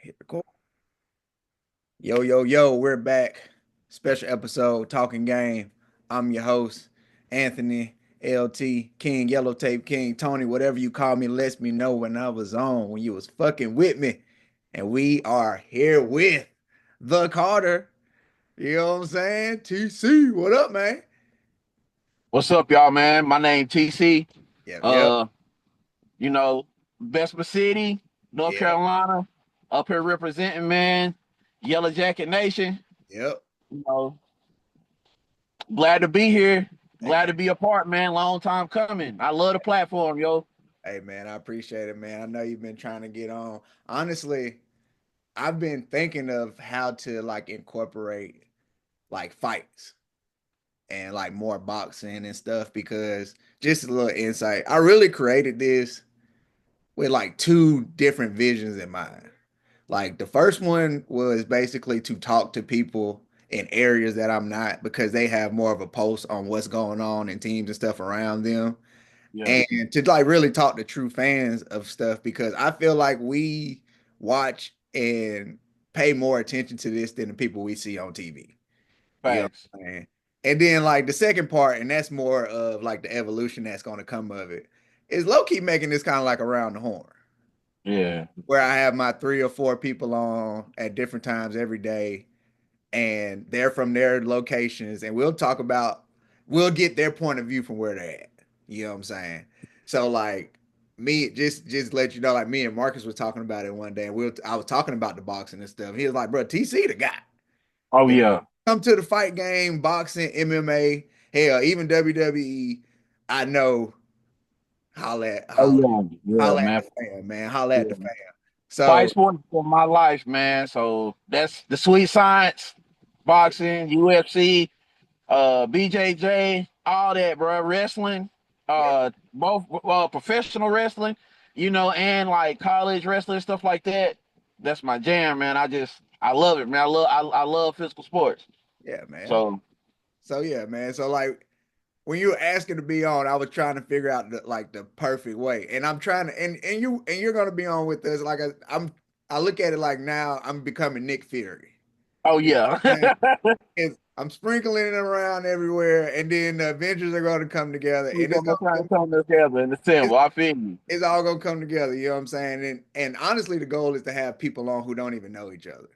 Hit record. Yo, yo, yo, we're back. Special episode, Talking Game. I'm your host, Anthony, LT, King, Yellow Tape King, Tony, whatever you call me, lets me know when I was on, when you was fucking with me. And we are here with the Carter. You know what I'm saying? TC, what up, man? What's up, y'all, man? My name TC. Yep, yep, Uh, you know, Vesper City, North yep, Carolina, up here representing, man. Yellow Jacket Nation. yep. You know, glad to be here. Hey, Glad man. to be a part, man. Long time coming. I love the platform, yo. Hey, man, I appreciate it, man. I know you've been trying to get on. Honestly, I've been thinking of how to like incorporate like fights and like more boxing and stuff because just a little insight. I really created this with like two different visions in mind. Like the first one was basically to talk to people in areas that I'm not because they have more of a pulse on what's going on in teams and stuff around them Yeah, and to like really talk to true fans of stuff because I feel like we watch and pay more attention to this than the people we see on TV. You know facts. what I'm saying? And then like the second part, and that's more of like the evolution that's going to come of it, is low key making this kind of like around the horn, Yeah. where I have my three or four people on at different times every day, and they're from their locations, and we'll get their point of view from where they're at. You know what I'm saying? So like me, just let you know, like me and Marcus was talking about it one day, and I was talking about the boxing and stuff. He was like, "Bro, TC the guy. Oh If yeah. come to the fight game, boxing, MMA, hell, even WWE, I know Oh yeah. Yeah, holla at man. the fam, man, holla at the Yeah. fam." Fight So sport for my life, man. So that's the sweet science, boxing, UFC, BJJ, all that, bro. Wrestling, yeah, both professional wrestling, and like college wrestling stuff like that. That's my jam, man. I love it, man. I love physical sports. yeah, man. So So yeah, man. So like when you were asking to be on, I was trying to figure out the perfect way, and I'm trying to, and you're gonna be on with us. Like I look at it like now I'm becoming Nick Fury. oh You know yeah. what I'm saying? I'm sprinkling it around everywhere, and then the Avengers are going to come together, We and it's gonna gonna try to come together in the it's, symbol. I feel you. it's all gonna come together. You know what I'm saying? And honestly, the goal is to have people on who don't even know each other.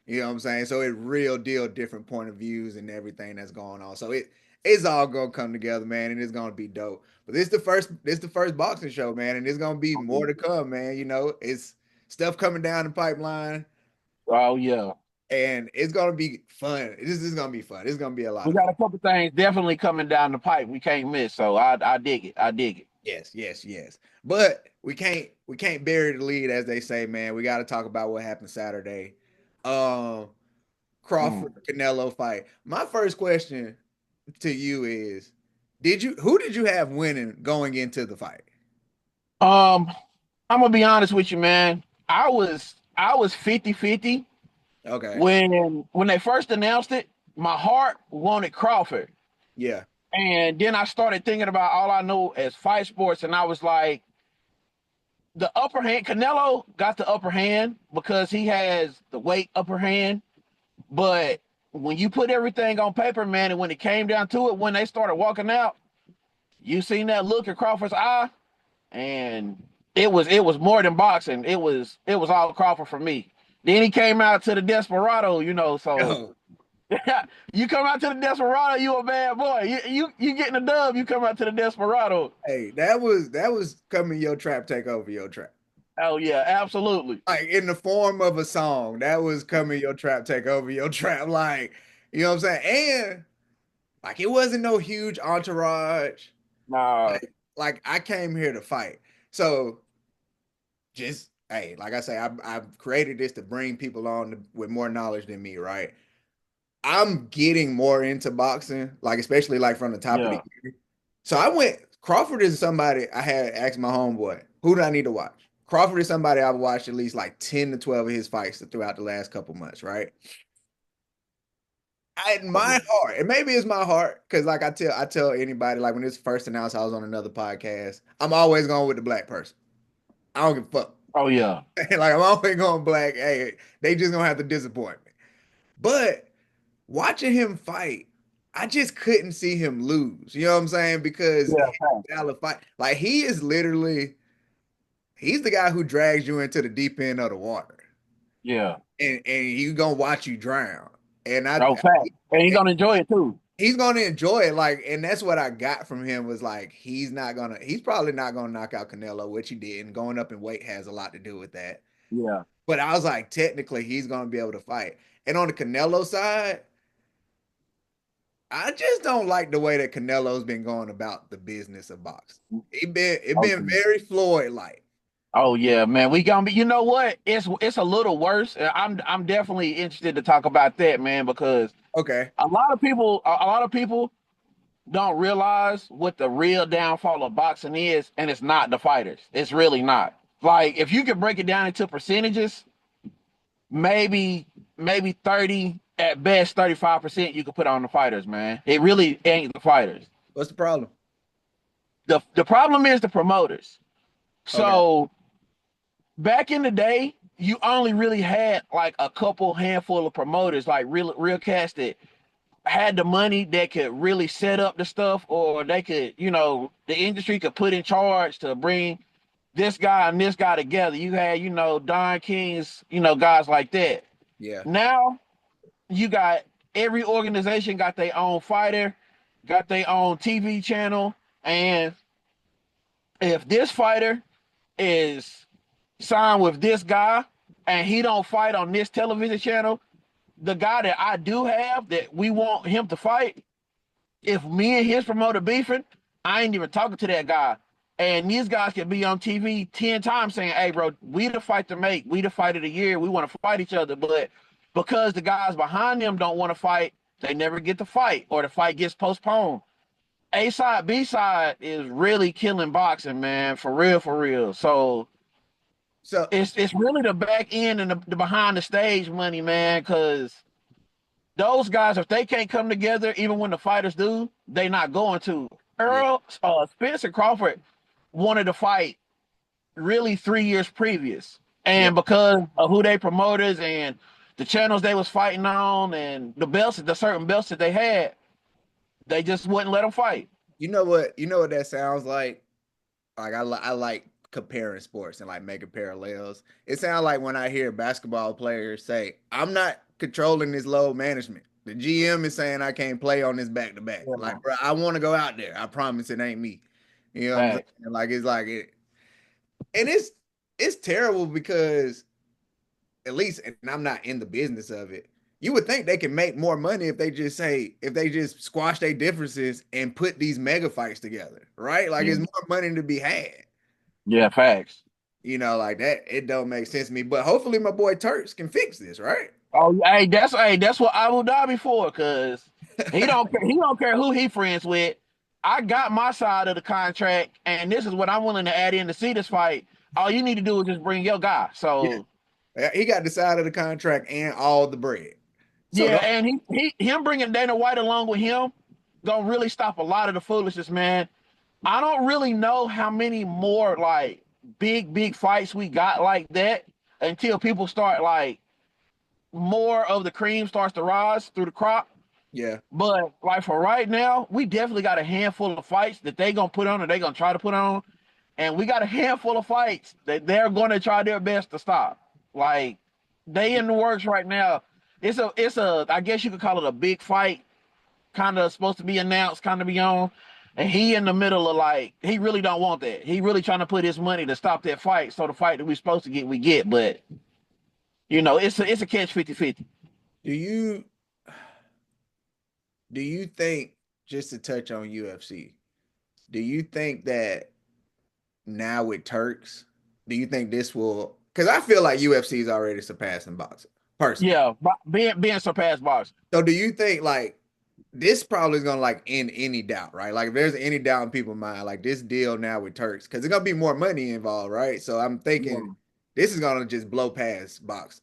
You know what I'm saying? So it real deal different point of views and everything that's going on. So it's all gonna come together, man, and it's gonna be dope. But this the first boxing show, man, and there's gonna be more to come, man. You know, it's stuff coming down the pipeline, Oh yeah. and it's gonna be fun. This is gonna be fun. It's gonna be a lot We of got fun. a couple things definitely coming down the pipe. We can't miss. So I dig it. I dig it. Yes, yes, yes. But we can't bury the lead, as they say, man. We got to talk about what happened Saturday. Um, Crawford Mm. Canelo fight. My first question to you is, who did you have winning going into the fight? Um, I'm gonna be honest with you, man. I was 50-50 Okay. when they first announced it. My heart wanted Crawford, Yeah. and then I started thinking about all I know as fight sports, and I was like, the upper hand. Canelo got the upper hand because he has the weight upper hand. But when you put everything on paper, man, and when it came down to it, when they started walking out, you seen that look in Crawford's eye, and it was more than boxing. It was all Crawford for me. Then he came out to the Desperado, so Yo, you come out to the Desperado, you a bad boy. You getting a dub, you come out to the Desperado. hey, that was coming your trap, take over your trap. Oh yeah, absolutely. Like in the form of a song. That was coming your trap, take over your trap. Like, you know what I'm saying? And like it wasn't no huge entourage. Nah, Like I came here to fight. So just hey, like I say, I've created this to bring people on with more knowledge than me, right? I'm getting more into boxing, like especially like from the top of the yeah. year. So I went. Crawford is somebody I had asked my homeboy, who do I need to watch? Crawford is somebody I've watched at least like 10 to 12 of his fights throughout the last couple months, right? In Oh yeah. my heart, and maybe it's my heart, because like I tell anybody, like when it's first announced I was on another podcast, I'm always going with the black person. I don't give a fuck Oh yeah. Like I'm always going black. Hey, they just gonna have to disappoint me. But watching him fight, I just couldn't see him lose. You know what I'm saying? Because his Yeah. style of fight, like he is literally, he's the guy who drags you into the deep end of the water, Yeah. and you gonna watch you drown. And Oh, fact. And you're gonna enjoy it too. he's gonna enjoy it. Like, and that's what I got from him was like he's probably not gonna knock out Canelo, which he did. And going up in weight has a lot to do with that. Yeah. But I was like, technically, he's gonna be able to fight. And on the Canelo side, I just don't like the way that Canelo's been going about the business of boxing. It been Okay. very Floyd like. Oh yeah, man. We gonna be. You know what? It's a little worse. I'm definitely interested to talk about that, man, because Okay. a lot of people don't realize what the real downfall of boxing is, and it's not the fighters. It's really not. Like if you could break it down into percentages, maybe 30 at best, 35% you could put on the fighters, man. It really ain't the fighters. What's the problem? The problem is the promoters. Okay. So back in the day, you only really had like a couple handful of promoters, like real cats that had the money that could really set up the stuff, or they could, the industry could put in charge to bring this guy and this guy together. You had, Don Kings, guys like that. Yeah. Now you got every organization got their own fighter, got their own TV channel, and if this fighter is signed with this guy and he don't fight on this television channel, the guy that I do have that we want him to fight, if me and his promoter beefing, I ain't even talking to that guy. And these guys can be on TV 10 times saying, hey, bro, we the fight to make. We the fight of the year. We want to fight each other. But because the guys behind them don't want to fight, they never get to fight, or the fight gets postponed. A side, B side is really killing boxing, man. For real, for real. So So it's really the back end and the behind the stage money, man, because those guys, if they can't come together, even when the fighters do, they not going to. yeah, Spencer Crawford wanted to fight really 3 years previous, yeah. and because of who they promoters and the channels they was fighting on and the certain belts that they had, they just wouldn't let them fight. You know what that sounds like? Like I like comparing sports and like making parallels. It sounds like when I hear basketball players say, "I'm not controlling this load management." The GM is saying I can't play on this back to back. Yeah. Like, bro, I want to go out there. I promise it ain't me. You know what I'm saying? Right. Like it's like it, and it's terrible because at least, and I'm not in the business of it. You would think they can make more money if they just squash their differences and put these mega fights together, right? Like Yeah. it's more money to be had. Yeah. Facts. Like that, it don't make sense to me. But hopefully my boy Turks can fix this, right? Oh, hey, that's what I will die before, cause he don't care who he friends with. I got my side of the contract, and this is what I'm willing to add in to see this fight. All you need to do is just bring your guy. Yeah. So He got the side of the contract and all the bread. So yeah, the and him bringing Dana White along with him gonna really stop a lot of the foolishness, man. I don't really know how many more like big fights we got like that until people start like more of the cream starts to rise through the crop. yeah, But like for right now, we definitely got a handful of fights that they gonna put on or they gonna try to put on, and we got a handful of fights that they're gonna try their best to stop. Like they in the works right now. It's a I guess you could call it a big fight, kind of supposed to be announced, kind of be on, and he in the middle of like he really don't want that. He really trying to put his money to stop that fight, so the fight that we supposed to get we get. But it's a catch 50-50. do you do you think, just to touch on UFC, do you think that now with Turks, do you think this will? Because I feel like UFC is already surpassing boxing, personally. Yeah, being surpassed boxing. So do you think like this probably is gonna like end any doubt, right? Like if there's any doubt in people's mind, like this deal now with Turks, because there's gonna be more money involved, right? So I'm thinking Yeah. this is gonna just blow past boxing.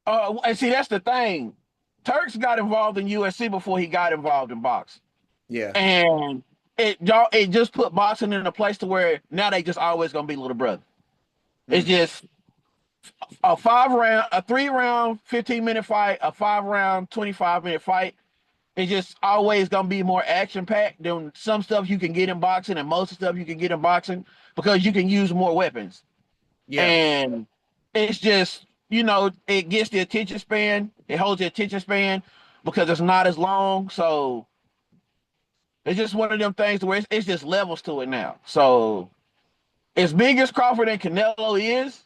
And see, that's the thing. Turks got involved in USC before he got involved in boxing, Yeah, and it just put boxing in a place to where now they just always gonna be little brother. It's Mm. just a 5 round, a 3 round, 15-minute fight, a 5 round, 25-minute fight. It's just always gonna be more action packed than some stuff you can get in boxing, and most stuff you can get in boxing because you can use more weapons. Yeah. And it's just, it gets the attention span. It holds the attention span because it's not as long. So it's just one of them things where it's just levels to it now. So as big as Crawford and Canelo is,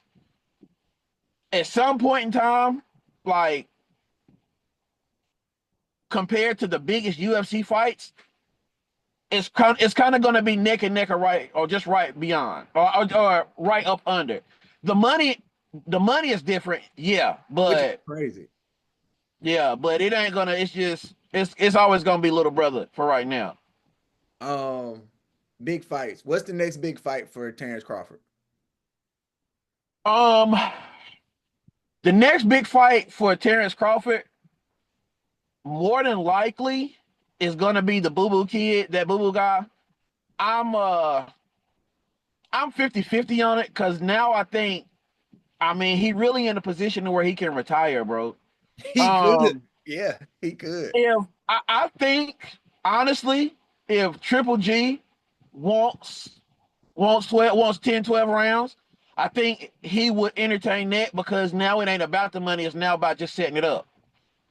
at some point in time, like compared to the biggest UFC fights, it's kind of going to be neck and neck or just right beyond or right up under. The money the money is different, yeah, Which is but crazy. it ain't gonna. It's just it's always gonna be little brother for right now. Um, big fights. What's the next big fight for Terrence Crawford? Um, the next big fight for Terrence Crawford, more than likely, is gonna be the Boo Boo kid, that Boo Boo guy. I'm uh I'm 50-50 on it because now I mean he really in a position where he can retire, bro. He could. Um, Yeah, he could. if I think honestly, if Triple G wants wants 10, 12 rounds, I think he would entertain that because now it ain't about the money, it's now about just setting it up.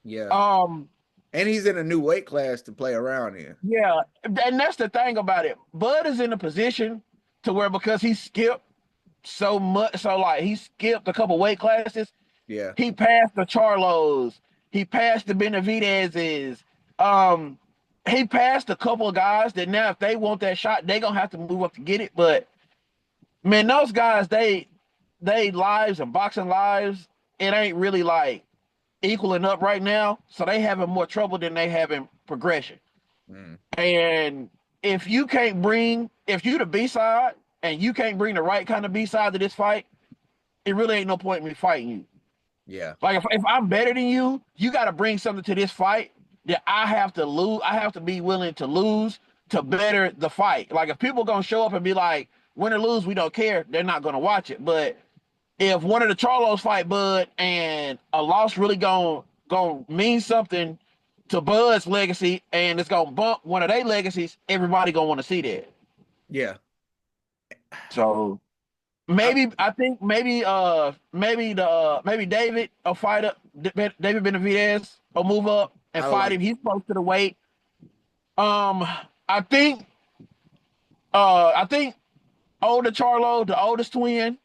Yeah. Um, And he's in a new weight class to play around in. yeah, and that's the thing about it. Bud is in a position to where because he skipped so much, so like he skipped a couple weight classes, Yeah. he passed the Charlos, he passed the Benavidez's, um, he passed a couple of guys that now if they want that shot, they gonna have to move up to get it. But man, those guys, they lives and boxing lives, it ain't really like equaling up right now. So they having more trouble than they having progression. Mm. And if you the B side and you can't bring the right kind of B side to this fight, it really ain't no point in me fighting you. Yeah. Like if I'm better than you, you got to bring something to this fight that I have to lose. I have to be willing to lose to better the fight. Like if people gonna show up and be like, win or lose, we don't care. They're not gonna watch it. But if one of the Charlos fight Bud and a loss really gonna mean something to Bud's legacy and it's gonna bump one of their legacies, everybody gonna want to see that. Yeah. So I, maybe I think maybe David will fight up David Benavidez will move up and I fight like him. He's close to the weight. Um, I think I think older Charlo, the oldest twin,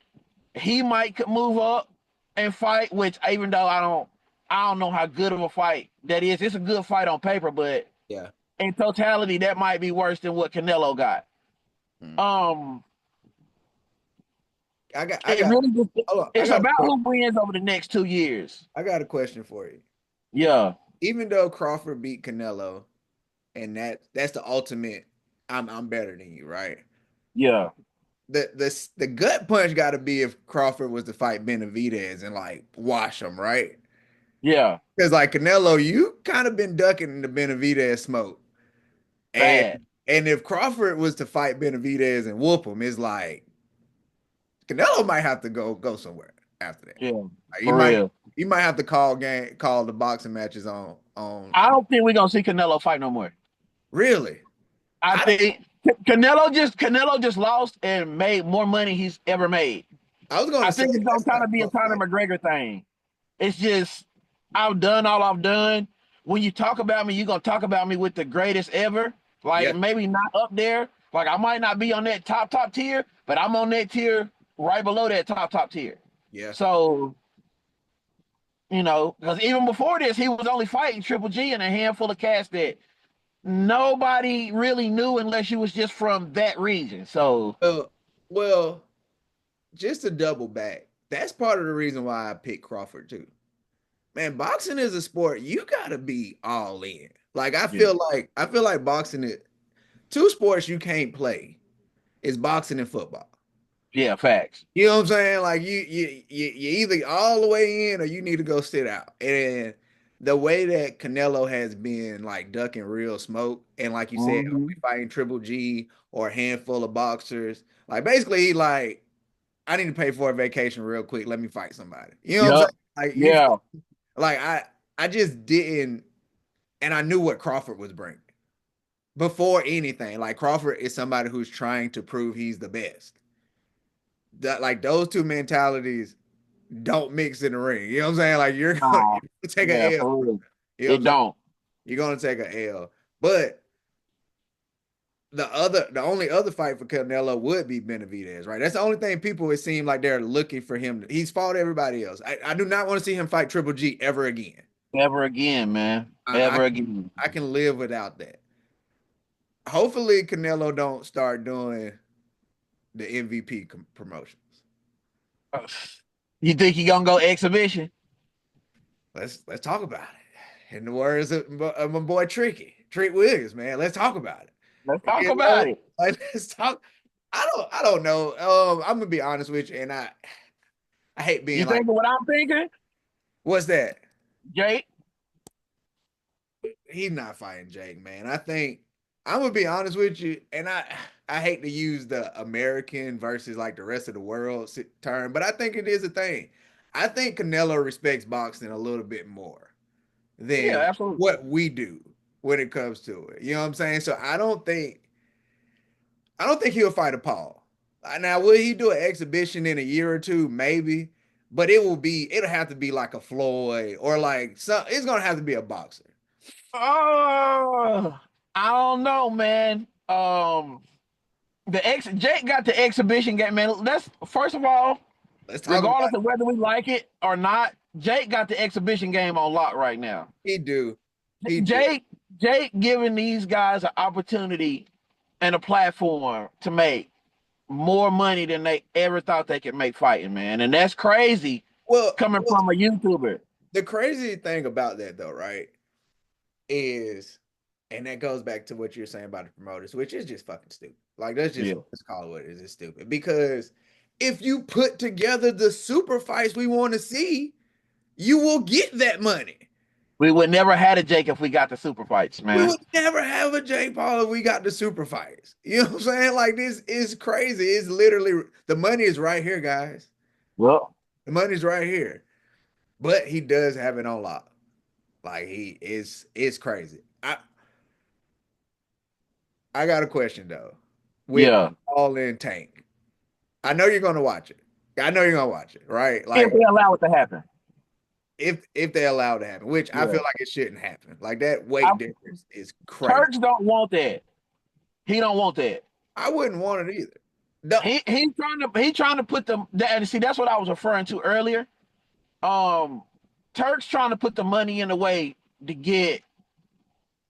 he might could move up and fight. Which even though I don't know how good of a fight that is. It's a good fight on paper, but yeah. in totality, that might be worse than what Canelo got. Mm. Um, I it got really just hold on. it's about who wins over the next 2 years. I got a question for you. Yeah, Even though Crawford beat Canelo and that's the ultimate I'm better than you, right? yeah, The gut punch got to be if Crawford was to fight Benavidez and like wash him, right? yeah. Because like Canelo, you kind of been ducking the Benavidez smoke, and Bad. if Crawford was to fight Benavidez and whoop him, it's like Canelo might have to go somewhere after that. Yeah, Like, for real. he might have to call the boxing matches on I don't think we're gonna see Canelo fight no more. really. I I think Canelo just lost and made more money he's ever made. I was gonna I say think it's gonna that's kind kind of of be a close Conor second. McGregor thing. It's just I've done all I've done. When you talk about me, you're gonna talk about me with the greatest ever. Yeah, Like maybe not up there. Like I might not be on that top tier, but I'm on that tier right below that top tier. yeah, So because even before this, he was only fighting Triple G and a handful of cats that nobody really knew unless you was just from that region. So well, just to double back, that's part of the reason why I picked Crawford too. Man, boxing is a sport you gotta be all in. Like yeah, I feel like boxing is two sports you can't play is boxing and football. yeah, facts. You know what I'm saying? Like you either all the way in or you need to go sit out. And the way that Canelo has been like ducking real smoke, and like you said, Hmm. only fighting Triple G or a handful of boxers. Like basically, like I need to pay for a vacation real quick. Let me fight somebody. You know what I'm saying? Yep. Like Yeah. like I just didn't, and I knew what Crawford was bringing before anything. Like Crawford is somebody who's trying to prove he's the best. That like those two mentalities don't mix in the ring. You know what I'm saying? Like Nah. you're gonna take Yeah, a L. for real. You know what It I'm saying? don't. You're gonna take a L. But the only other fight for Canelo would be Benavidez, right? That's the only thing people it seem like they're looking for him. He's fought everybody else. I do not want to see him fight Triple G ever again. Ever again, man. I, I Ever again. I can live without that. Hopefully Canelo don't start doing the MVP promotions. You think he gonna go exhibition? Let's talk about it. In the words of my boy Trick Williams, man, let's talk about it. Let's talk You know, about it. like let's talk. I don't know. I'm gonna be honest with you, and I hate You being like, thinking what I'm thinking? what's that? Jake? He's not fighting Jake, man. I think I'm gonna be honest with you, and I hate to use the American versus like the rest of the world term, but I think it is a thing. I think Canelo respects boxing a little bit more Yeah, than absolutely. what we do when it comes to it. You know what I'm saying? So I don't think he'll fight a Paul. Now, will he do an exhibition in a year or two? Maybe, but it'll have to be like a Floyd or like some. It's gonna have to be a boxer. Oh, I don't know, man. The ex Jake got the exhibition game, man. That's first of all, Let's talk about regardless it. of whether we like it or not, Jake got the exhibition game on lock right now. He do, he do. Jake, Jake giving these guys an opportunity and a platform to make more money than they ever thought they could make fighting, man. And that's crazy coming Well, from a YouTuber. the crazy thing about that though, right, is, and that goes back to what you're saying about the promoters, which is just fucking stupid. Like Yeah. let's call it what it is. It's stupid because if you put together the super fights we want to see, you will get that money. We would never had a Jake if we got the super fights, We man. would never have a Jake Paul if we got the super fights. You know what I'm saying? Like this is crazy. It's literally the money is right here, guys. Well, The money's right here. But he does have it on lock. Like it's crazy. I got a question though. With yeah. All In Tank, I know you're gonna watch it. I know you're gonna watch it, right? If Like they allow it to happen. if they allow it to happen, which I Yeah. feel like it shouldn't happen. Like that I, weight difference is crazy. Church don't want that. He don't want that. I wouldn't want it either. No, He trying to put them and see that's what I was referring to earlier. Um Turk's trying to put the money in the way to get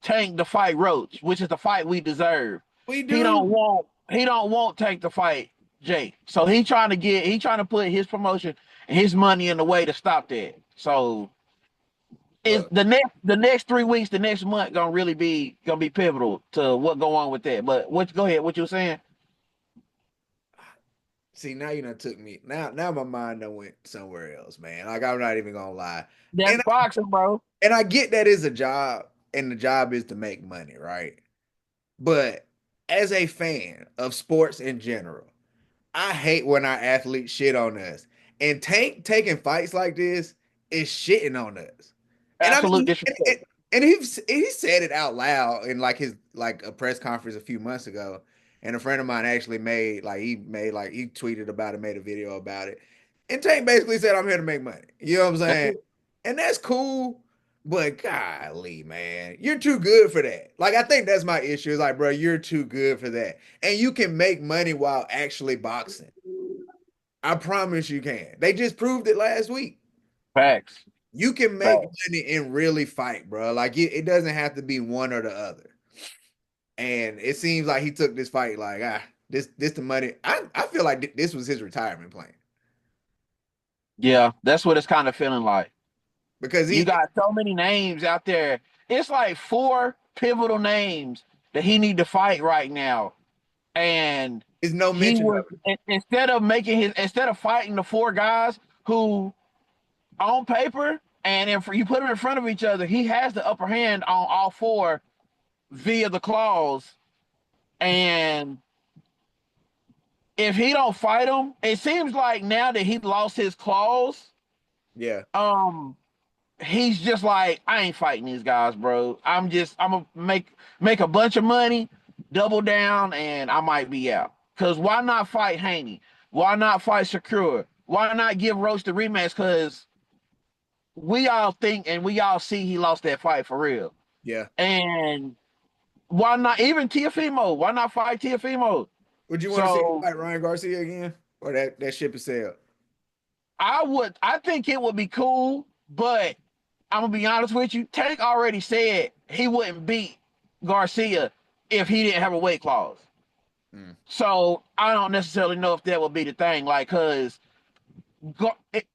Tank to fight Roach, which is the fight we deserve. we He do. don't want Tank to fight Jake. So he trying to put his promotion and his money in the way to stop that. So is Look, the next 3 weeks, the next month gonna be pivotal to what go on with that. But what go ahead, what you were saying? see now you done took me. Now my mind done went somewhere else, man. Like I'm not even gonna lie. That's And boxing, bro. and I get that is a job, and the job is to make money, right? But as a fan of sports in general, I hate when our athletes shit on us. And Tank taking fights like this is shitting on us. And I Absolute mean, disrespect. and he said it out loud in like his like a press conference a few months ago. And a friend of mine actually he tweeted about it, made a video about it. And Tank basically said, "I'm here to make money." You know what I'm That's saying? it. And that's cool. But golly, man, you're too good for that. Like, I think that's my issue. Is like, bro, you're too good for that. And you can make money while actually boxing. I promise you can. They just proved it last week. Facts. You can make Facts. money and really fight, bro. Like it doesn't have to be one or the other. And it seems like he took this fight like this the money. I feel like this was his retirement plan Yeah, that's what it's kind of feeling like. because You he got so many names out there. It's like four pivotal names that he need to fight right now. And is no he mention of was instead of fighting the four guys who on paper and if you put them in front of each other, he has the upper hand on all four via the clause. And if he don't fight him, it seems like now that he lost his claws, Yeah, um, he's just like, I ain't fighting these guys, bro. I'm gonna make a bunch of money, double down, and I might be out. Cause why not fight Haney? Why not fight Shakur? Why not give Roach the rematch? Cause we all think and we all see he lost that fight for real. yeah. And why not even Tiafimo? Why not fight Tiafimo? Would you want to see him So fight Ryan Garcia again, or that ship is sailed? I think it would be cool, but I'm gonna be honest with you. Tank already said he wouldn't beat Garcia if he didn't have a weight clause. Mm, So I don't necessarily know if that would be the thing. Like, cause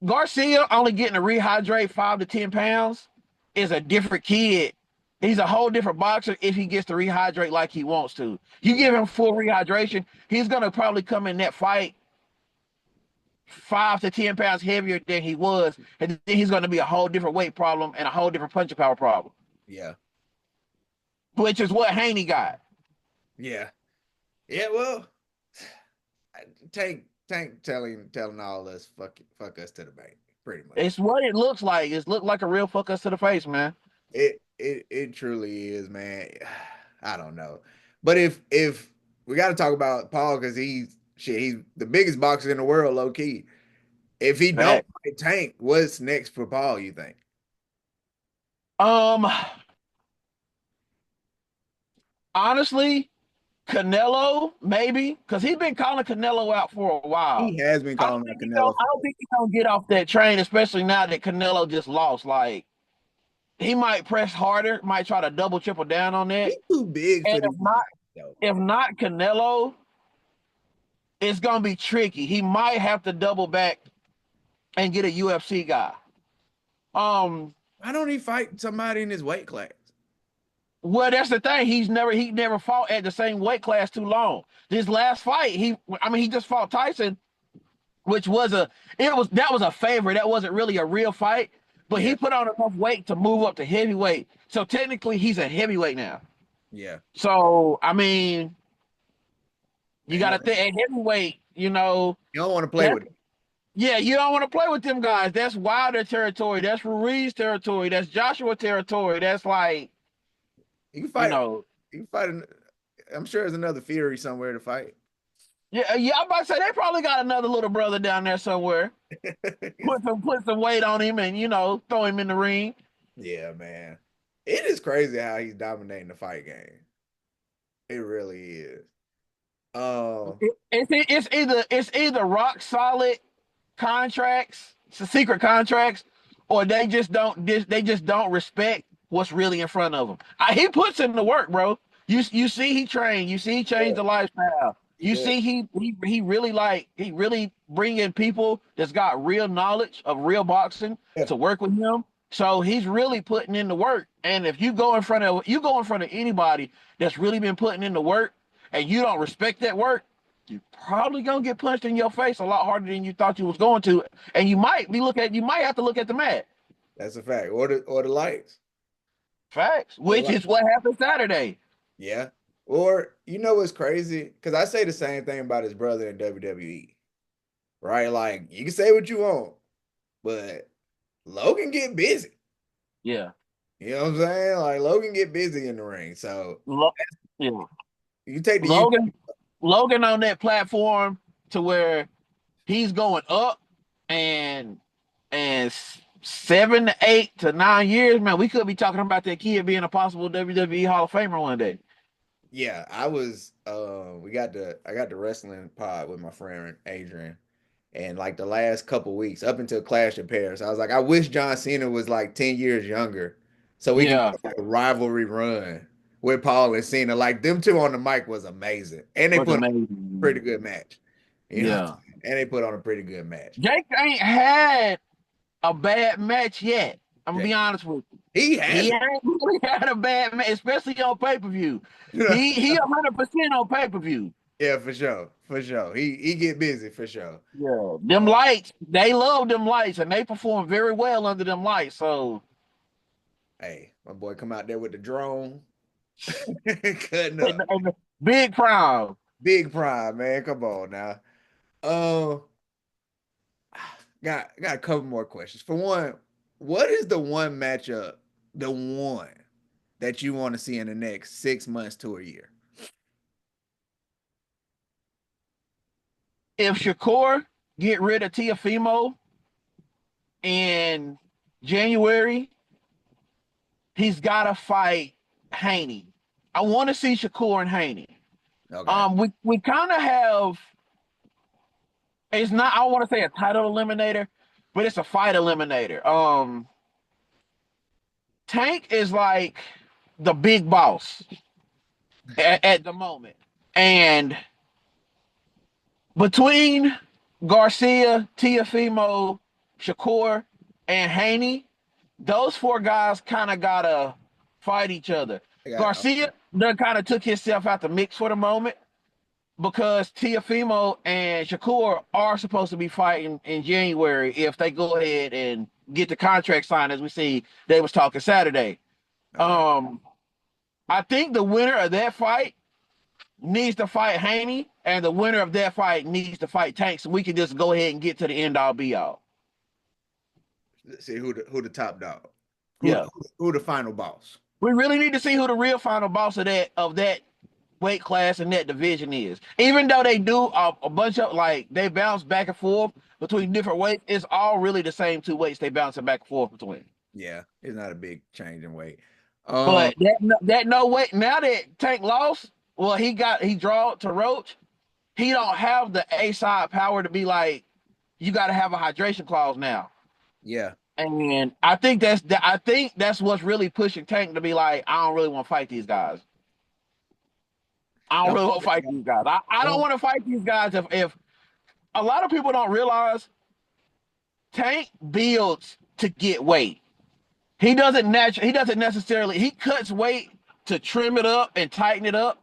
Garcia only getting to rehydrate 5 to 10 pounds is a different kid. He's a whole different boxer if he gets to rehydrate like he wants to. You yeah, give him full rehydration, he's gonna probably come in that fight 5 to 10 pounds heavier than he was, and then he's gonna be a whole different weight problem and a whole different punching power problem, yeah, which is what Haney got. yeah, yeah. Well, Tank telling all us fuck us to the bank, pretty much. It's what it looks like. It's looked like a real fuck us to the face, man. It truly is, man. I don't know, but if we got to talk about Paul because he's the biggest boxer in the world, low key. If he don't Fact. fight Tank, what's next for Paul? You think? Um, honestly, Canelo maybe because he's been calling Canelo out for a while. He has been I don't calling out think Canelo. I don't think he's gonna get off that train, especially now that Canelo just lost. Like he might press harder, might try to double triple down on that, He's too big and for these fights, though. if not Canelo, it's gonna be tricky. He might have to double back and get a UFC guy. Um, Why don't he fight somebody in his weight class? well, that's the thing. He never fought at the same weight class too long. This last fight, he just fought Tyson, which was that was a favor. That wasn't really a real fight, but Yeah, he put on enough weight to move up to heavyweight. So technically, he's a heavyweight now. yeah. So I mean, you Man, got to think at heavyweight. you don't want to play That with him. yeah, you don't want to play with them guys. That's Wilder territory. That's Ruiz territory. That's Joshua territory. That's like You can you fight. know. You can fight. I'm sure there's another Fury somewhere to fight. Yeah. I'm about to say they probably got another little brother down there somewhere. Put some weight on him and throw him in the ring. Yeah, man. It is crazy how he's dominating the fight game. It really is. Um, It's either rock solid contracts, secret contracts, or they just don't respect what's really in front of them. He puts in the work, bro. You see he trained. You see he changed yeah, the lifestyle. he You does. see he really bring in people that's got real knowledge of real boxing Yeah, to work with him. So he's really putting in the work. And if you go in front of anybody that's really been putting in the work and you don't respect that work, you probably gonna get punched in your face a lot harder than you thought you was going to, and you might have to look at the mat. that's a fact. Or the lights. Facts, Or the which lights. is what happened Saturday. Yeah. Or you know what's crazy? Because I say the same thing about his brother in WWE, right? Like you can say what you want, but Logan get busy. Yeah, You know what I'm saying? Like Logan get busy in the ring. So Lo- yeah. you take the you. Logan, Logan on that platform to where he's going up, and 7 to 8 to 9 years, man, we could be talking about that kid being a possible WWE Hall of Famer one day. Yeah, I got the wrestling pod with my friend Adrian. And like the last couple weeks, up until Clash of Paris, I was like, I wish John Cena was like 10 years younger so we can Yeah, get like a rivalry run with Paul and Cena. Like them two on the mic was amazing. And they was put on a pretty amazing. good match. You know, Yeah, and they put on a pretty good match. Jake ain't had a bad match yet. I'm gonna Yeah. be honest with you. He He hasn't. ain't really had a bad match, especially on pay per view. He 100% on pay per view. Yeah, for sure. For sure. He get busy for sure. Yeah, them Uh, lights, they love them lights, and they perform very well under them lights. So, hey, my boy come out there with the drone. Cutting and, up. and big crown. Big prime, man. Come on now. Uh, got a couple more questions. For one, what is the one matchup, the one that you want to see in the next 6 months to a year? If Shakur get rid of Tiafimo in January, he's got to fight Haney. I want to see Shakur and Haney. Okay. We kind of have. It's not. I want to say a title eliminator, but it's a fight eliminator. Tank is like the big boss at the moment, and between Garcia, Tiafimo, Shakur, and Haney, those four guys kind of gotta fight each other. I got Garcia done kind of took himself out the mix for the moment because Tiafimo and Shakur are supposed to be fighting in January if they go ahead and get the contract signed, as we see they was talking Saturday. okay. Um, I think the winner of that fight needs to fight Haney, and the winner of that fight needs to fight Tank, so we can just go ahead and get to the end all be all. Let's see who the top dog, who Yeah, who, who the final boss. we really need to see who the real final boss of that weight class and that division is. Even though they do a bunch of like they bounce back and forth between different weights, it's all really the same two weights they bouncing back and forth between. Yeah, it's not a big change in weight. But that no weight now that Tank lost, well he draw to Roach. He don't have the A side power to be like you got to have a hydration clause now. Yeah, And I think that's what's really pushing Tank to be like, I don't really want to fight these guys. I don't don't really want to fight these guys. I don't don't want to fight these guys if a lot of people don't realize Tank builds to get weight. He doesn't necessarily he cuts weight to trim it up and tighten it up,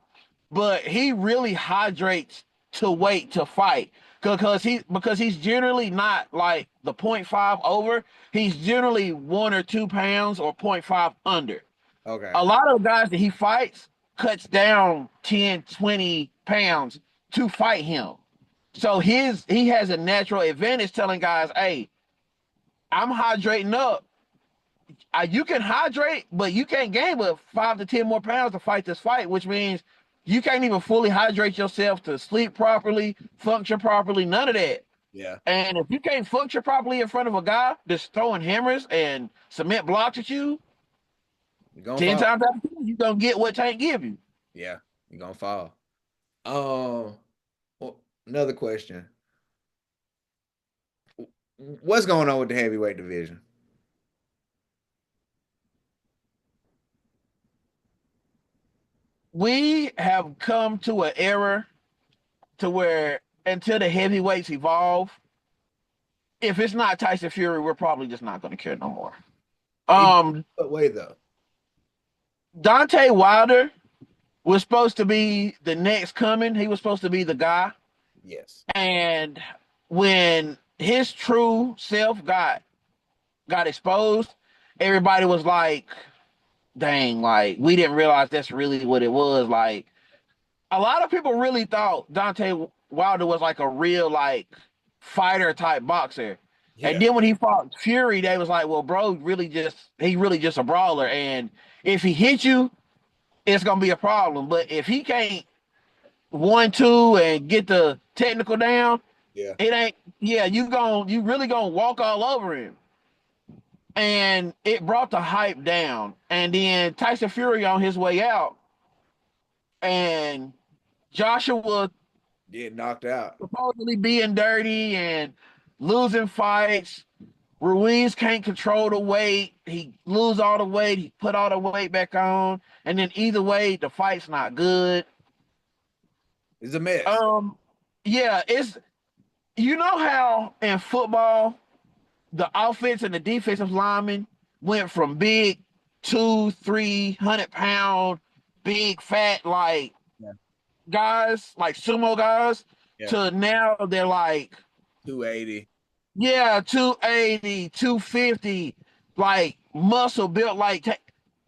but he really hydrates to weight to fight because he's generally not like the point 0.5 over. He's generally 1 or 2 pounds or point 0.5 under. okay. A lot of guys that he fights cuts down 10, 20 pounds to fight him. So he has a natural advantage telling guys, hey, I'm hydrating up. You can hydrate, but you can't gain but 5 to 10 more pounds to fight this fight, which means you can't even fully hydrate yourself to sleep properly, function properly, none of that. Yeah, And if you can't function properly in front of a guy that's throwing hammers and cement blocks at you, you're gonna 10 fall. times out of 10, you don't get what Tank give you. Yeah, you're gonna fall. Um, well, another question: what's going on with the heavyweight division? We have come to an era to where until the heavyweights evolve, if it's not Tyson Fury, we're probably just not going to care no more. In Um, what way though? Dante Wilder was supposed to be the next coming. He was supposed to be the guy. Yes. And when his true self got exposed, everybody was like, dang, like we didn't realize that's really what it was. Like a lot of people really thought Dante Wilder was like a real like fighter type boxer. And Yeah. then when he fought Fury, they was like, well, bro, he really just a brawler. And if he hits you, it's gonna be a problem. But if he can't 1, 2 and get the technical down, Yeah. it ain't yeah, you really gonna walk all over him. And it brought the hype down. And then Tyson Fury on his way out, and Joshua Get knocked out. supposedly being dirty and losing fights. Ruiz can't control the weight. He lose all the weight. He put all the weight back on. And then either way, the fight's not good. It's a mess. Um, yeah, it's you know how in football the offense and the defensive linemen went from big 200-300 pound big fat like Yeah. guys like sumo guys Yeah. to now they're like 280. yeah 280, 250, like muscle built like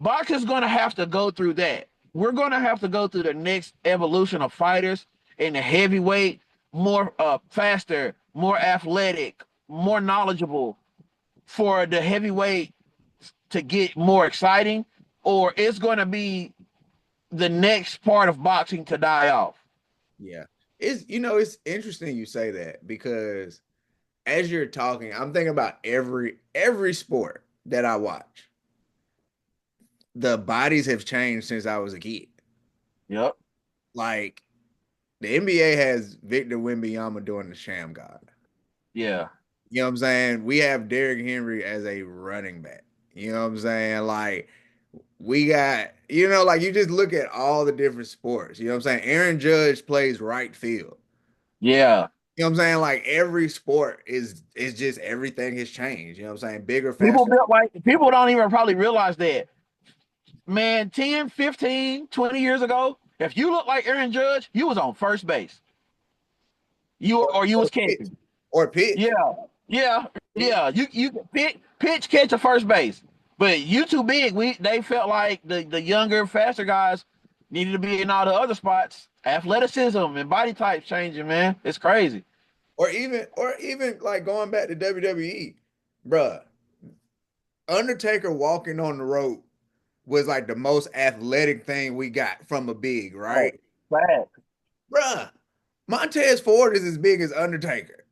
boxing's gonna have to go through that. We're gonna have to go through the next evolution of fighters in the heavyweight more faster, more athletic, more knowledgeable for the heavyweight to get more exciting, or it's going to be the next part of boxing to die off? Yeah. It's interesting you say that because as you're talking, I'm thinking about every sport that I watch. The bodies have changed since I was a kid. Yep. Like the NBA has Victor Wembanyama doing the sham god. Yeah. You know what I'm saying? We have Derrick Henry as a running back. You know what I'm saying? Like we got, like you just look at all the different sports. You know what I'm saying? Aaron Judge plays right field. Yeah. You know what I'm saying? Like every sport is just everything has changed. You know what I'm saying? Bigger, People faster. built like people don't even probably realize that. Man, 10, 15, 20 years ago, if you look like Aaron Judge, you was on first base. You Or was pitch. catching. Or pitch. Yeah. Yeah. Yeah. You pitch catch a first base. But you too big. They felt like the younger, faster guys needed to be in all the other spots. Athleticism and body types changing, man. It's crazy. Or even like going back to WWE, bruh. Undertaker walking on the rope was like the most athletic thing we got from a big, Oh, right? bad. Bruh, Montez Ford is as big as Undertaker.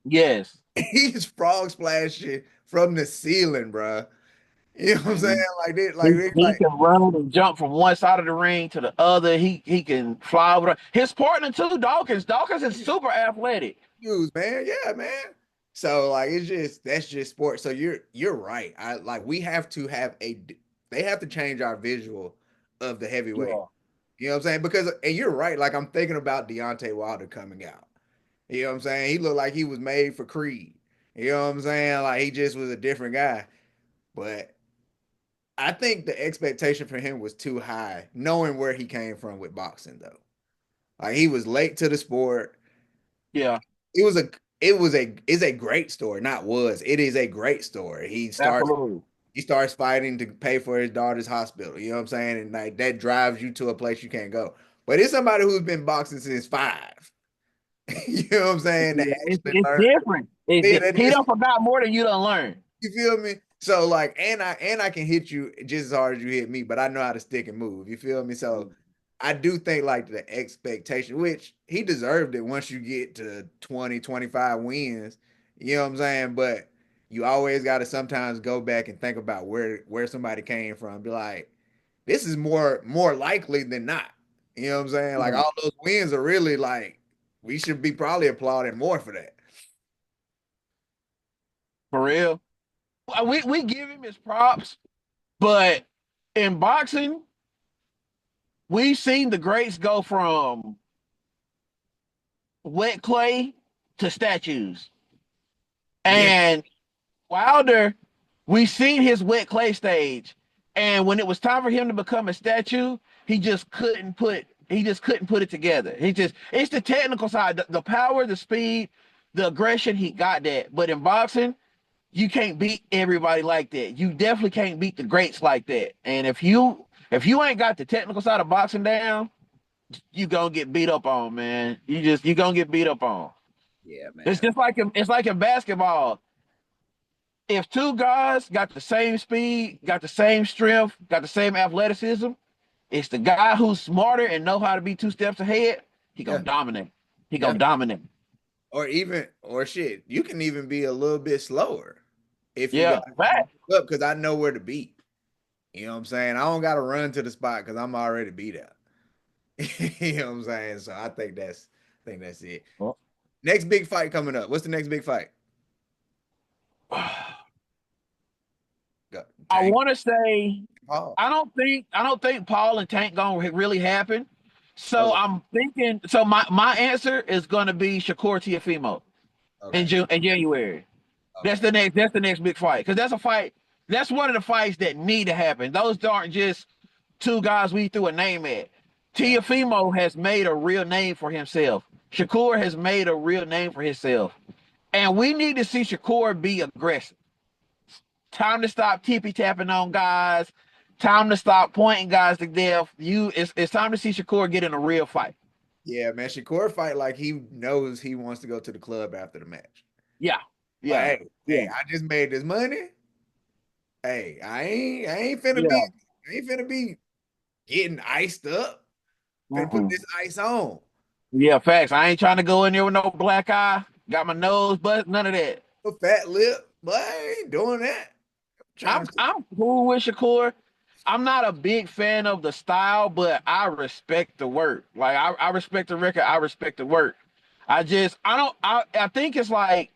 Yes. He's frog splashing from the ceiling, bruh. You know what I'm saying? Mhm. Like, He can run and jump from one side of the ring to the other. He can fly over. His partner too, Dawkins. Dawkins is super athletic. use, man. Yeah, man. So like that's just sports. So you're right. I like we have to have they have to change our visual of the heavyweight. Yeah. You know what I'm saying? Because and you're right. Like I'm thinking about Deontay Wilder coming out. You know what I'm saying? He looked like he was made for Creed. You know what I'm saying? Like he just was a different guy. But I think the expectation for him was too high, knowing where he came from with boxing though. Like he was late to the sport. Yeah. It was a it's a great story, not was. It is a great story. Absolutely. He starts fighting to pay for his daughter's hospital. You know what I'm saying? And like that drives you to a place you can't go. But it's somebody who's been boxing since 5. You know what I'm saying? That Yeah, actually it's learned. different. Yeah, that He just done forgot more than you done learned. you feel me? So like, and I can hit you just as hard as you hit me, but I know how to stick and move. You feel me? So I do think like the expectation, which he deserved it once you get to 20, 25 wins. You know what I'm saying? But you always got to sometimes go back and think about where somebody came from. Be like, this is more likely than not. You know what I'm saying? Like Yeah. all those wins are really like we should be probably applauding more for that. For real. We give him his props, but in boxing, we've seen the greats go from wet clay to statues. Yeah, And Wilder, we seen his wet clay stage, and when it was time for him to become a statue, he just couldn't put it together. It's the technical side, the power, the speed, the aggression. He got that, but in boxing, you can't beat everybody like that. You definitely can't beat the greats like that. And if you ain't got the technical side of boxing down, you gonna get beat up on, man. You gonna get beat up on. yeah, It's man. just like it's like in basketball. If two guys got the same speed, got the same strength, got the same athleticism, it's the guy who's smarter and know how to be 2 steps ahead. He Yeah, gonna dominate. He yeah. gonna dominate. Or shit, you can even be a little bit slower if you got Yeah, fact. up because I know where to be. You know what I'm saying? I don't got to run to the spot because I'm already beat out. You know what I'm saying? So I think that's it. Next big fight coming up. What's the next big fight? Go, I Tank want to say Paul. I don't think Paul and Tank gonna really happen. So Okay. I'm thinking. So my answer is gonna be Shakur Tiafimo Okay. in January. That's Okay. the next big fight because that's a fight. That's one of the fights that need to happen. Those aren't just two guys we threw a name at. Yeah. Tiafimo has made a real name for himself. Shakur has made a real name for himself, and we need to see Shakur be aggressive. Time to stop tippy tapping on guys. Time to stop pointing guys to death. It's time to see Shakur get in a real fight. Yeah, man. Shakur fight like he knows he wants to go to the club after the match. Yeah, Like, yeah, hey, yeah, I just made this money. Hey, I ain't finna be, yeah. I ain't finna be getting iced up. Finna put Mm-mm. this ice on. Yeah, facts. I ain't trying to go in there with no black eye. Got my nose, but none of that. A fat lip, but I ain't doing that. I'm trying to. I'm cool with Shakur. I'm not a big fan of the style, but I respect the work. Like I respect the record. I respect the work. I don't I think it's like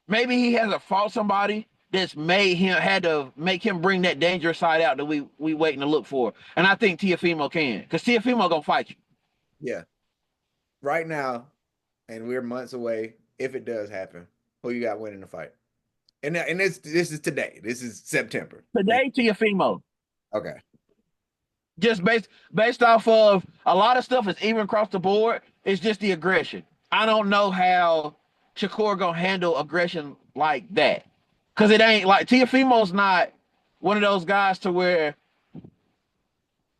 maybe he hasn't fought somebody that's made him had to make him bring that dangerous side out that we waiting to look for. And I think Tiafimo can, because Tiafimo gonna fight you. Yeah, right now, and we're months away. If it does happen, who you got winning the fight? And this is today. This is September. Today, Tiafimo. Okay. Just based off of a lot of stuff is even across the board. It's just the aggression. I don't know how Shakur gonna handle aggression like that, because it ain't like Tiafimo's not one of those guys to where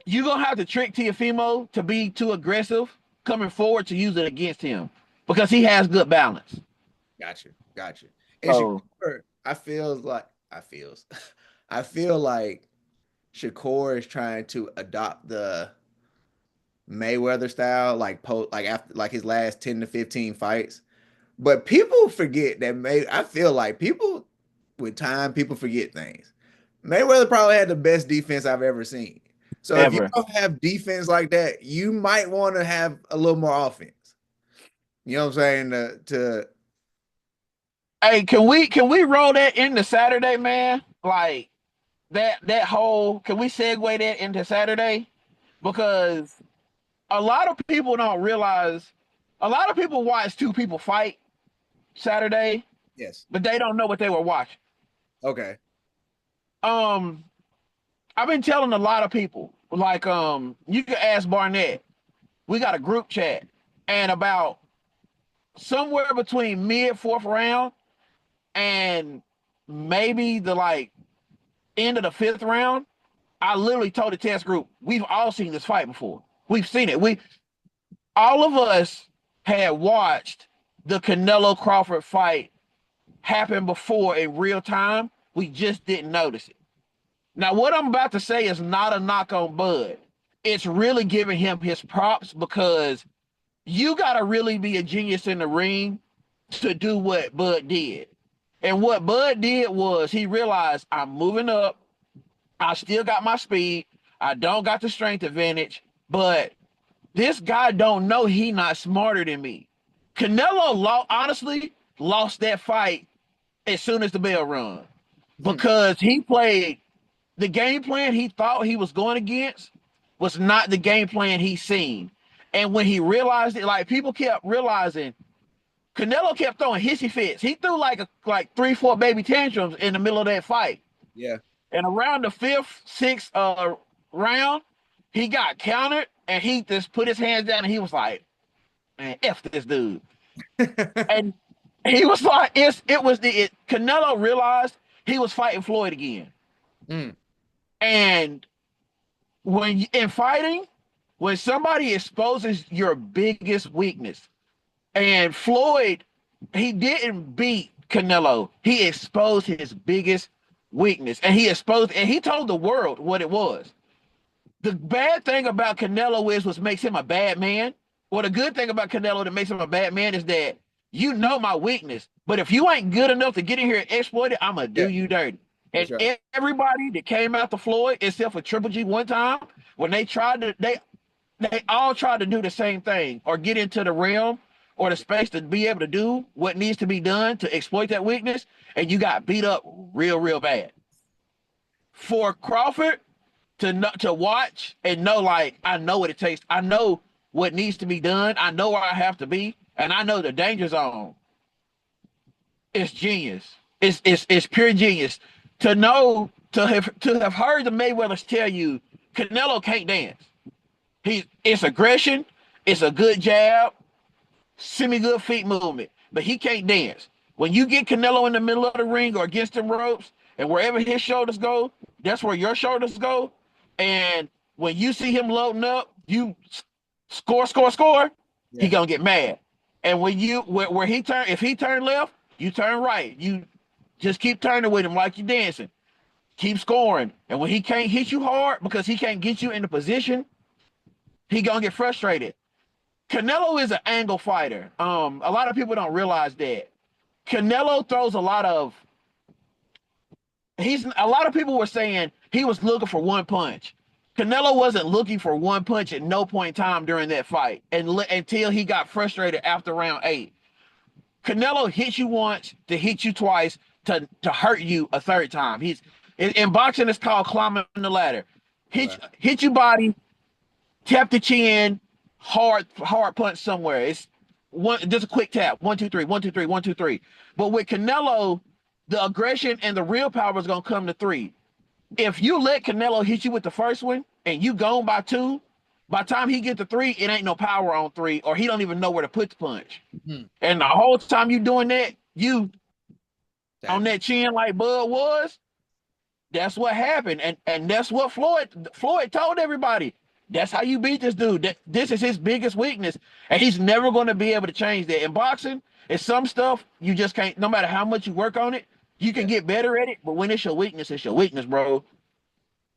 you gonna have to trick Tiafimo to be too aggressive coming forward to use it against him, because he has good balance. Got you. And So Shakur, I feel like Shakur is trying to adopt the Mayweather style, like after like his last 10 to 15 fights. But people forget that I feel like people with time, people forget things. Mayweather probably had the best defense I've ever seen. So if you ever. don't have defense like that, you might want to have a little more offense. You know what I'm saying? To Hey, can we roll that into Saturday, man? Like that whole, can we segue that into Saturday? Because a lot of people don't realize, a lot of people watch two people fight Saturday, yes. but they don't know what they were watching. Okay. Um, I've been telling a lot of people, like, you can ask Barnett. We got a group chat, and about somewhere between mid fourth round and maybe the like end of the fifth round, I literally told the test group, we've all seen this fight before. We've seen it. We all of us had watched the Canelo Crawford fight happen before in real time. We just didn't notice it. Now, what I'm about to say is not a knock on Bud. It's really giving him his props, because you got to really be a genius in the ring to do what Bud did. And what Bud did was he realized, I'm moving up. I still got my speed. I don't got the strength advantage, but this guy don't know he not smarter than me. Canelo honestly lost that fight as soon as the bell rung, because he played the game plan he thought he was going against was not the game plan he seen. And when he realized it, like people kept realizing, Canelo kept throwing hissy fits. He threw like 3, 4 baby tantrums in the middle of that fight. Yeah. And around the fifth, sixth round, he got countered and he just put his hands down and he was like, man, F this dude. And he was like, Canelo realized he was fighting Floyd again. Mm, And when in fighting, when somebody exposes your biggest weakness, and Floyd, he didn't beat Canelo, he exposed his biggest weakness, and he told the world what it was. The bad thing about Canelo is what makes him a bad man. Well, the good thing about Canelo that makes him a bad man is that you know my weakness, but if you ain't good enough to get in here and exploit it, I'm gonna yeah, do you dirty. for And sure. everybody that came out to Floyd, except for Triple G one time, when they all tried to do the same thing or get into the realm or the space to be able to do what needs to be done to exploit that weakness, and you got beat up real bad. For Crawford to watch and know, like, I know what it takes. I know what needs to be done. I know where I have to be, and I know the danger zone. It's genius. It's pure genius to know, to have heard the Mayweathers tell you Canelo can't dance. It's aggression. It's a good jab, semi good feet movement, but he can't dance. When you get Canelo in the middle of the ring or against the ropes, and wherever his shoulders go, that's where your shoulders go. And when you see him loading up, you score. He Yeah. gonna get mad. And when you where he turn, if he turn left, you turn right. You just keep turning with him like you're dancing. Keep scoring. And when he can't hit you hard because he can't get you in the position, he gonna get frustrated. Canelo is an angle fighter. A lot of people don't realize that. Canelo throws a lot of he's a lot of people were saying he was looking for one punch. Canelo wasn't looking for one punch at no point in time during that fight, and until he got frustrated after round 8. Canelo hits you once to hit you twice to hurt you a third time. He's in boxing. It's called climbing the ladder. Okay. Hit your body, tap the chin, hard punch somewhere. It's one just a quick tap. 1, 2, 3, 1, 2, 3, 1, 2, 3. But with Canelo, the aggression and the real power is gonna come to 3. If you let Canelo hit you with the first one and you gone by 2, by the time he get to 3, it ain't no power on 3, or he don't even know where to put the punch. Hmm. And the whole time you doing that, you on Tapping. that chin like Bud was. That's what happened, and that's what Floyd told everybody. That's how you beat this dude. This is his biggest weakness, and he's never going to be able to change that. In boxing, it's some stuff you just can't. No matter how much you work on it, you can Yeah. get better at it. But when it's your weakness, bro.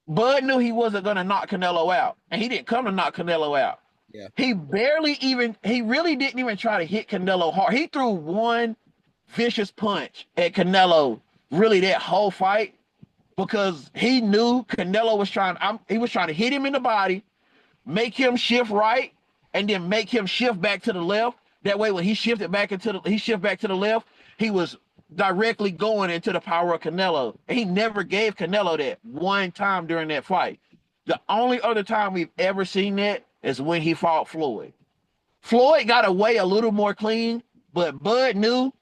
Bud knew he wasn't going to knock Canelo out, and he didn't come to knock Canelo out. Yeah. He really didn't even try to hit Canelo hard. He threw one vicious punch at Canelo, really that whole fight, because he knew Canelo was he was trying to hit him in the body, make him shift right, and then make him shift back to the left. That way, when he shifted back to the left, he was directly going into the power of Canelo. And he never gave Canelo that one time during that fight. The only other time we've ever seen that is when he fought Floyd. Floyd got away a little more clean, but Bud knew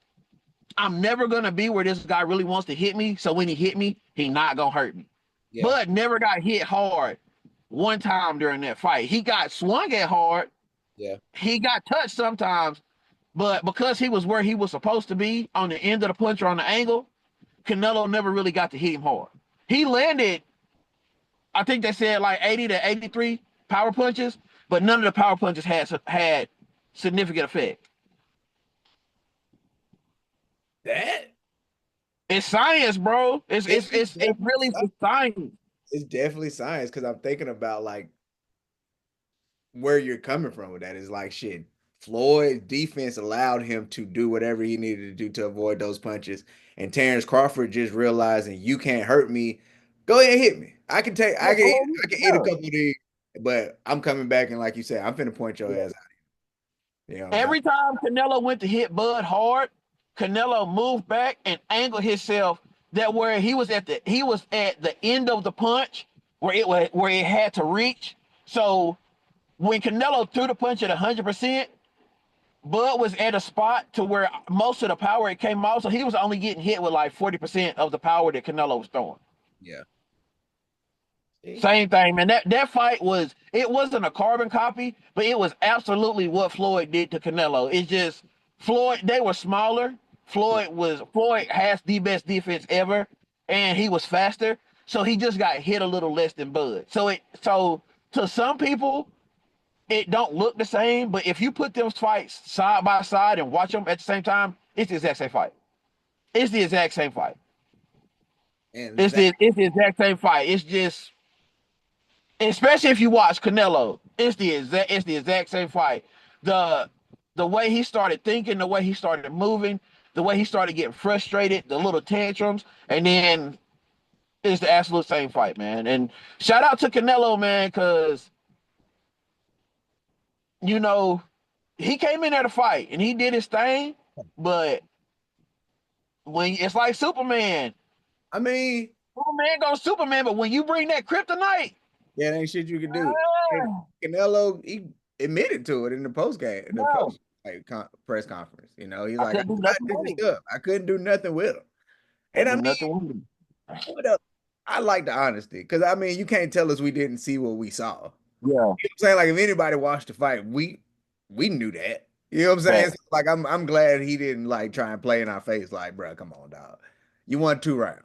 I'm never gonna be where this guy really wants to hit me. So when he hit me, he not gonna hurt me. Yeah. Bud never got hit hard one time during that fight. He got swung at hard. Yeah. He got touched sometimes, but because he was where he was supposed to be on the end of the punch or on the angle, Canelo never really got to hit him hard. He landed, I think they said like 80 to 83 power punches, but none of the power punches had significant effect. That It's science, bro. It's it, it's it's it's it's definitely really science. science. It's definitely science because I'm thinking about like where you're coming from with that. Is like shit. Floyd's defense allowed him to do whatever he needed to do to avoid those punches, and Terrence Crawford just realizing you can't hurt me. Go ahead and hit me. I can take. I can eat a Yeah. couple of these, but I'm coming back and like you said, I'm finna point your Yeah. ass out. You know what I'm saying? Every time Canelo went to hit Bud hard, Canelo moved back and angled himself that where he was at the end of the punch where it had to reach. So when Canelo threw the punch at 100%, Bud was at a spot to where most of the power it came out. So he was only getting hit with like 40% of the power that Canelo was throwing. Yeah. See? Same thing, man. That fight it wasn't a carbon copy, but it was absolutely what Floyd did to Canelo. It's just Floyd, they were smaller. Yeah. Floyd has the best defense ever, and he was faster. So he just got hit a little less than Bud. So to some people, it don't look the same, but if you put them fights side by side and watch them at the same time, it's the exact same fight. It's the exact same fight. And that It's the exact same fight. It's just especially if you watch Canelo, it's the exact same fight. The the way he started thinking, the way he started moving, the way he started getting frustrated, the little tantrums, and then it's the absolute same fight, man. And shout out to Canelo, man, because you know he came in there to fight and he did his thing, but when it's like Superman, I mean, Superman goes Superman, but when you bring that kryptonite, yeah, ain't shit you can do. And ah, Canelo, he admitted to it in the post game, the no, post like press conference. You know, he's I like, I couldn't do tried nothing with different him. stuff. I couldn't do nothing with him. I And I do mean, nothing with him. what else? I like the honesty because I mean, you can't tell us we didn't see what we saw. You know Yeah, what I'm saying? Like if anybody watched the fight, we knew that. You know what I'm saying? fact. So, like I'm glad he didn't like try and play in our face like, bro, come on, dog. You won 2 rounds.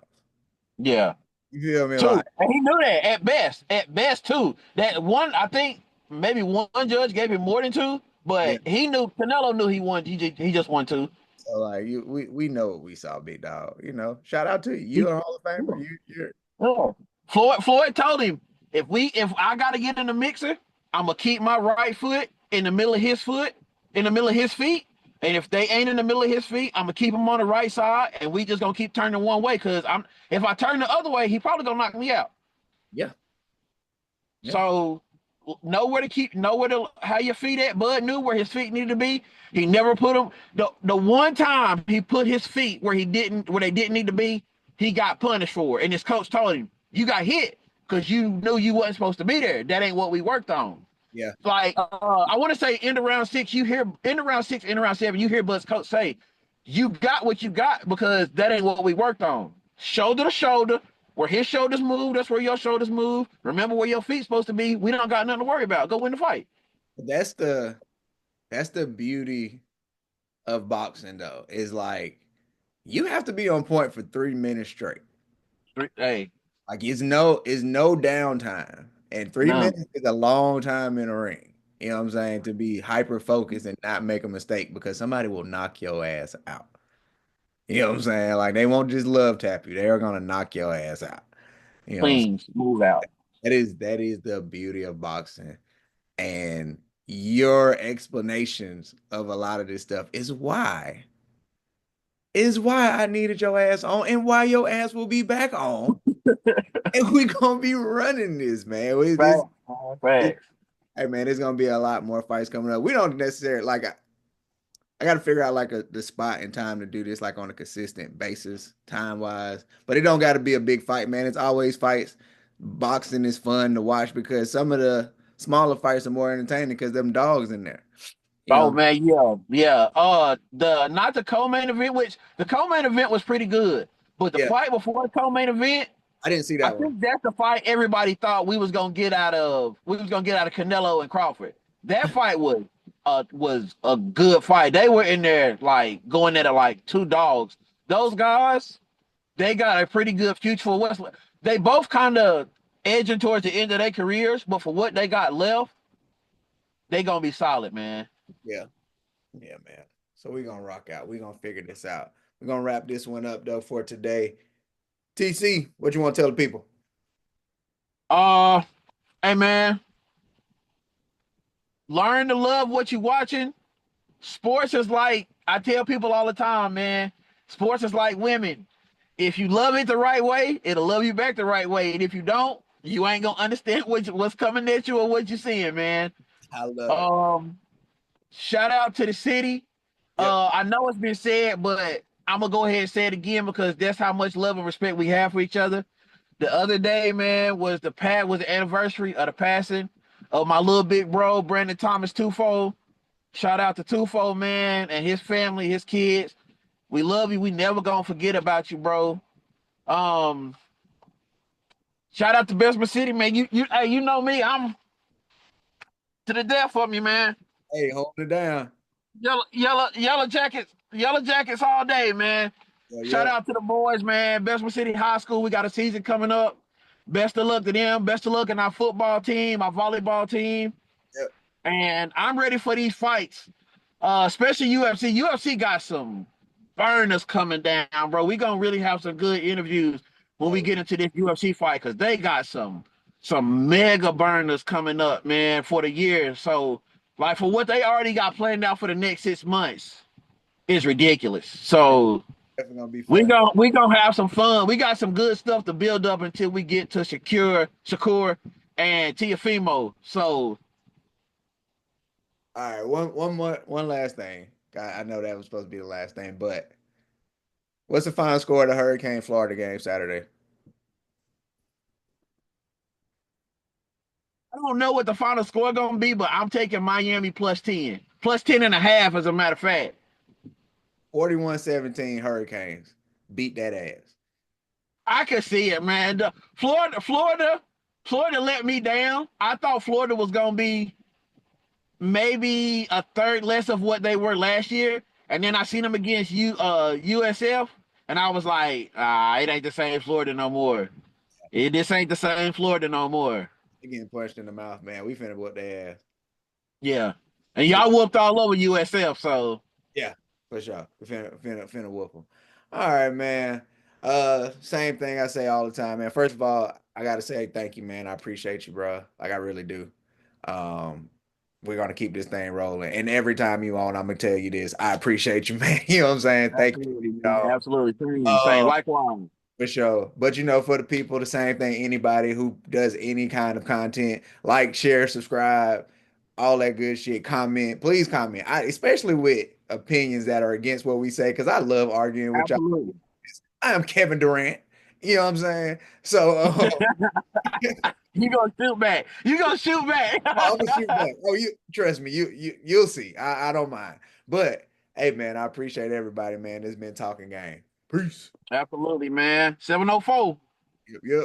Yeah. You feel me? Two. Like, And he knew that at best. At best, two. That one, I think maybe one judge gave him more than two, Yeah. But Canelo knew he won. He just won two. So like we know what we saw, big dog. You know, shout out to you. He, You're a Hall of Famer. You're yeah. Floyd told him if I gotta get in the mixer, I'm gonna keep my right foot in the middle of his foot, in the middle of his feet. And if they ain't in the middle of his feet, I'm gonna keep him on the right side, and we just gonna keep turning one way. Cause if I turn the other way, he probably gonna knock me out. yeah, yeah. So know where to how your feet at. Bud knew where his feet needed to be. He never put them. The one time he put his feet where they didn't need to be, he got punished for it. And his coach told him, "You got hit because you knew you wasn't supposed to be there. That ain't what we worked on." Yeah. Like I want to say in the round six, you hear in the round six, in the round seven, you hear Bud's coach say, "You got what you got because that ain't what we worked on. Shoulder to shoulder, where his shoulders move, that's where your shoulders move. Remember where your feet's supposed to be. We don't got nothing to worry about. Go win the fight." That's the beauty of boxing though. Is like you have to be on point for 3 minutes straight. Hey, Like it's no downtime. And three no, minutes is a long time in a ring. You know what I'm saying? To be hyper focused and not make a mistake because somebody will knock your ass out. You know what I'm saying? Like they won't just love tap you. They're gonna knock your ass out. You know what I'm saying? clean, smooth out. That is the beauty of boxing. And your explanations of a lot of this stuff is why I needed your ass on and why your ass will be back on. And we gonna be running this, man. Facts, This facts. hey man, there's gonna be a lot more fights coming up. We don't necessarily like I got to figure out like the spot and time to do this like on a consistent basis, time wise. But it don't got to be a big fight, man. It's always fights. Boxing is fun to watch because some of the smaller fights are more entertaining because them dogs in there. You Oh know, man, yeah, yeah. The not the co-main event, which the co-main event was pretty good, but the yeah, fight before the co-main event, I didn't see I that one. think that's the fight everybody thought we was gonna get out of. We was gonna get out of Canelo and Crawford. That fight was a good fight. They were in there like going at it like two dogs. Those guys, they got a pretty good future for West. They both kind of edging towards the end of their careers, but for what they got left, they gonna be solid, man. Yeah, yeah, man. So we're gonna rock out. We're gonna figure this out. We're gonna wrap this one up though for today. TC, what you want to tell the people? Uh, hey man, learn to love what you watching. Sports is like I tell people all the time, man. Sports is like women. If you love it the right way, it'll love you back the right way. And if you don't, you ain't gonna understand what's coming at you or what you're seeing, man. I love it. Um, Shout out to the city. Yep. I know it's been said, but I'm gonna go ahead and say it again because that's how much love and respect we have for each other. The other day, man, was the anniversary of the passing of my little big bro, Brandon Thomas Twofold. Shout out to Twofold, man, and his family, his kids. We love you. We never gonna forget about you, bro. Um, Shout out to Bessemer City, man. Hey, you know me. I'm to the death for me, man. Hey, hold it down. Yellow jackets all day, man. Yeah, Shout yep. out to the boys, man. Bessemer City High School. We got a season coming up. Best of luck to them. Best of luck in our football team, our volleyball team. Yep. And I'm ready for these fights. Especially UFC. UFC got some burners coming down, bro. We gonna really have some good interviews when we Oh, get into this UFC fight because they got some mega burners coming up, man, for the year. So, like for what they already got planned out for the next 6 months, is ridiculous. So definitely gonna be we fun. gonna we gonna have some fun. We got some good stuff to build up until we get to Shakur, and Tiafimo. So All right, one last thing. I know that was supposed to be the last thing, but what's the final score of the Hurricane Florida game Saturday? I don't know what the final score gonna be, but I'm taking Miami plus 10 and a half, as a matter of fact. 41-17 Hurricanes. Beat that ass. I can see it, man. Florida let me down. I thought Florida was gonna be maybe a third less of what they were last year, and then I seen them against USF, and I was like, it ain't the same Florida no more. This ain't the same Florida no more. They getting punched in the mouth, man. We finna whoop their ass. Yeah. And Yeah, y'all whooped all over USF, so yeah, for sure. Finna whoop them. All right, man. Same thing I say all the time, man. First of all, I gotta say thank you, man. I appreciate you, bro. Like I really do. Um, we're gonna keep this thing rolling. And every time you on, I'm gonna tell you this. I appreciate you, man. You know what I'm saying? Thank you. absolutely, You man. know, Absolutely. Same. Likewise. for sure. But for the people, the same thing. Anybody who does any kind of content, like, share, subscribe, all that good shit. Comment, please comment. Especially with opinions that are against what we say, because I love arguing with y'all. Absolutely. I am Kevin Durant. You know what I'm saying? So You gonna shoot back. You gonna shoot back. I'm gonna shoot back. Oh, you trust me. You'll see. I don't mind. But hey, man, I appreciate everybody, man. It's been talking game. Peace. Absolutely, man. 704. Yep. Yep.